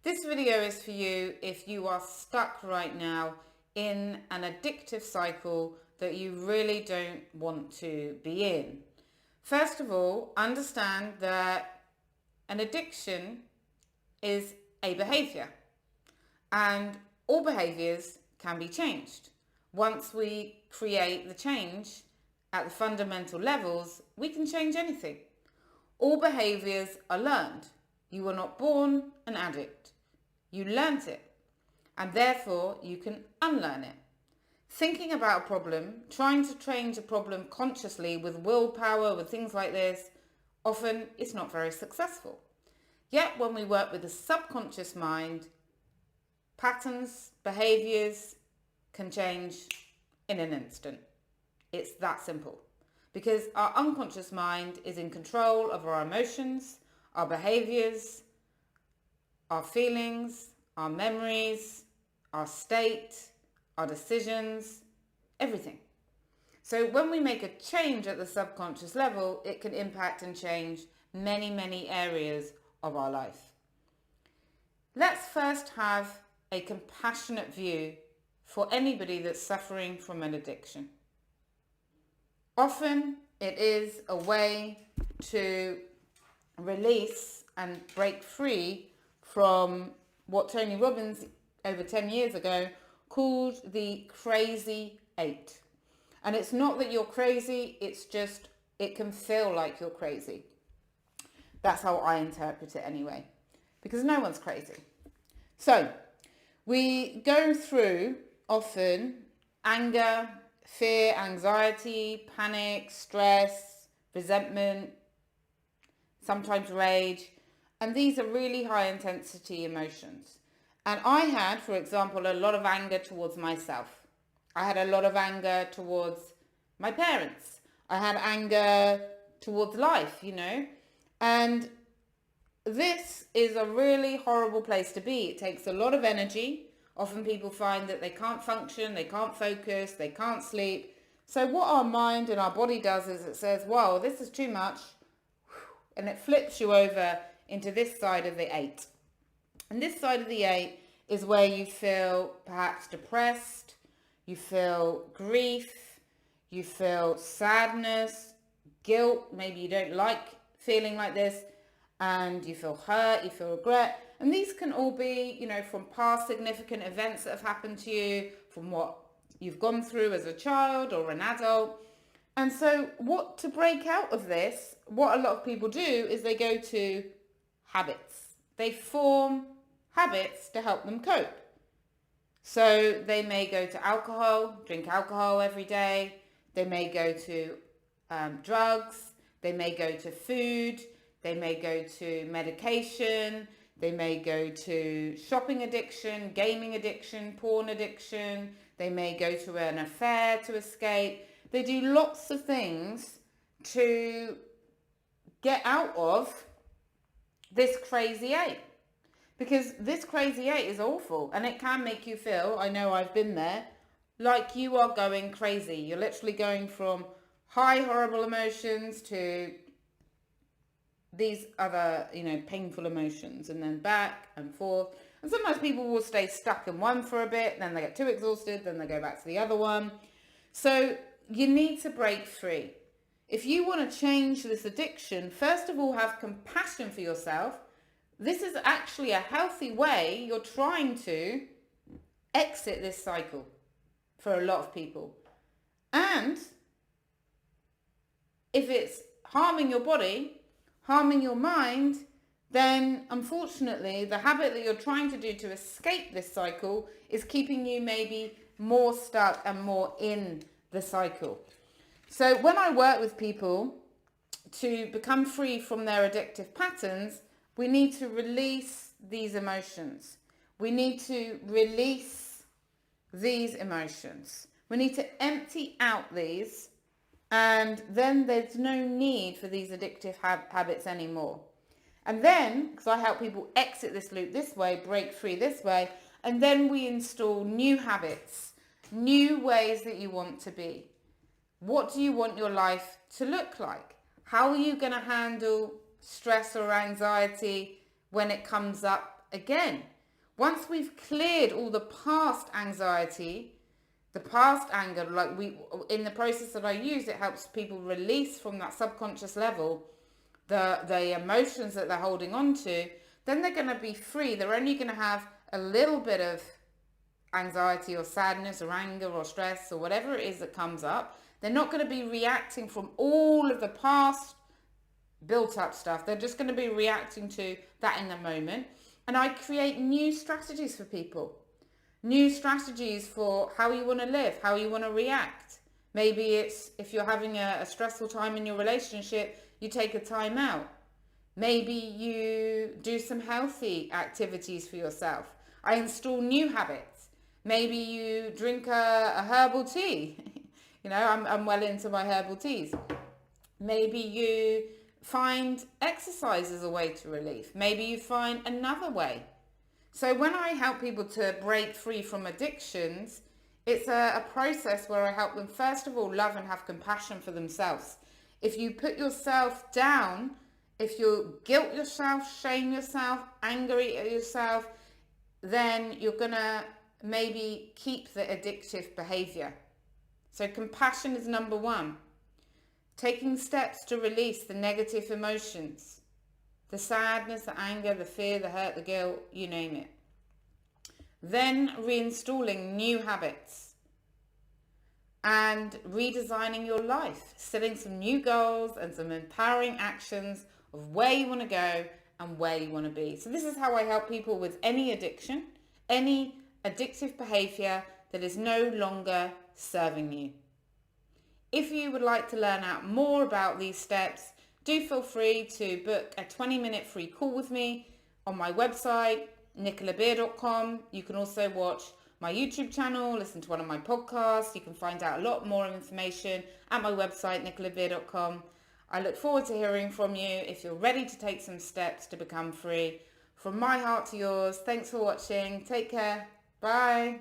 This video is for you if you are stuck right now in an addictive cycle that you really don't want to be in. First of all, understand that an addiction is a behavior, and all behaviors can be changed. Once we create the change at the fundamental levels, we can change anything. All behaviors are learned. You were not born an addict. You learnt it, and therefore you can unlearn it. Thinking about a problem, trying to change a problem consciously with willpower, with things like this, often it's not very successful. Yet when we work with the subconscious mind, patterns, behaviors can change in an instant. It's that simple. Because our unconscious mind is in control of our emotions, our behaviors, our feelings, our memories, our state, our decisions, everything. So when we make a change at the subconscious level, it can impact and change many, many areas of our life. Let's first have a compassionate view for anybody that's suffering from an addiction. Often it is a way to release and break free from what Tony Robbins over 10 years ago called the crazy 8. And it's not that you're crazy, it's just it can feel like you're crazy. That's how I interpret it anyway, because no one's crazy. So we go through often anger, fear, anxiety, panic, stress, resentment, sometimes rage. And these are really high intensity emotions. And I had, for example, a lot of anger towards myself. I had a lot of anger towards my parents. I had anger towards life, And this is a really horrible place to be. It takes a lot of energy. Often people find that they can't function, they can't focus, they can't sleep. So what our mind and our body does is it says, whoa, this is too much. And it flips you over into this side of the 8. And this side of the 8 is where you feel perhaps depressed, you feel grief, you feel sadness, guilt, maybe you don't like feeling like this, and you feel hurt, you feel regret. And these can all be, from past significant events that have happened to you, from what you've gone through as a child or an adult. And so what to break out of this, what a lot of people do is they go to habits. They form habits to help them cope. So they may go to alcohol, drink alcohol every day. They may go to drugs. They may go to food. They may go to medication. They may go to shopping addiction, gaming addiction, porn addiction. They may go to an affair to escape. They do lots of things to get out of this crazy 8. Because this crazy 8 is awful, and it can make you feel, I know I've been there, like you are going crazy. You're literally going from high horrible emotions to these other, painful emotions, and then back and forth. And sometimes people will stay stuck in one for a bit, then they get too exhausted, then they go back to the other one. So you need to break free. If you want to change this addiction, first of all, have compassion for yourself. This is actually a healthy way you're trying to exit this cycle for a lot of people. And if it's harming your body, harming your mind, then unfortunately the habit that you're trying to do to escape this cycle is keeping you maybe more stuck and more in the cycle. So when I work with people to become free from their addictive patterns, we need to release these emotions. We need to release these emotions. We need to empty out these, and then there's no need for these addictive habits anymore. And then, because I help people exit this loop this way, break free this way, and then we install new habits, new ways that you want to be. What do you want your life to look like? How are you going to handle stress or anxiety when it comes up again? Once we've cleared all the past anxiety, the past anger, in the process that I use, it helps people release from that subconscious level the emotions that they're holding on to. Then they're going to be free. They're only going to have a little bit of anxiety or sadness or anger or stress or whatever it is that comes up. They're not going to be reacting from all of the past built up stuff. They're just going to be reacting to that in the moment. And I create new strategies for people. New strategies for how you want to live, how you want to react. Maybe it's if you're having a stressful time in your relationship, you take a time out. Maybe you do some healthy activities for yourself. I install new habits. Maybe you drink a herbal tea. I'm well into my herbal teas. Maybe you find exercise as a way to relief. Maybe you find another way. So when I help people to break free from addictions, it's a process where I help them, first of all, love and have compassion for themselves. If you put yourself down, if you guilt yourself, shame yourself, angry at yourself, then you're going to maybe keep the addictive behavior. So compassion is number one. Taking steps to release the negative emotions, the sadness, the anger, the fear, the hurt, the guilt, you name it. Then reinstalling new habits and redesigning your life, setting some new goals and some empowering actions of where you want to go and where you want to be. So this is how I help people with any addiction, any addictive behavior that is no longer serving you. If you would like to learn out more about these steps, do feel free to book a 20-minute free call with me on my website, nicolabeer.com. You can also watch my YouTube channel, listen to one of my podcasts. You can find out a lot more information at my website, nicolabeer.com. I look forward to hearing from you if you're ready to take some steps to become free. From my heart to yours, thanks for watching. Take care. Bye.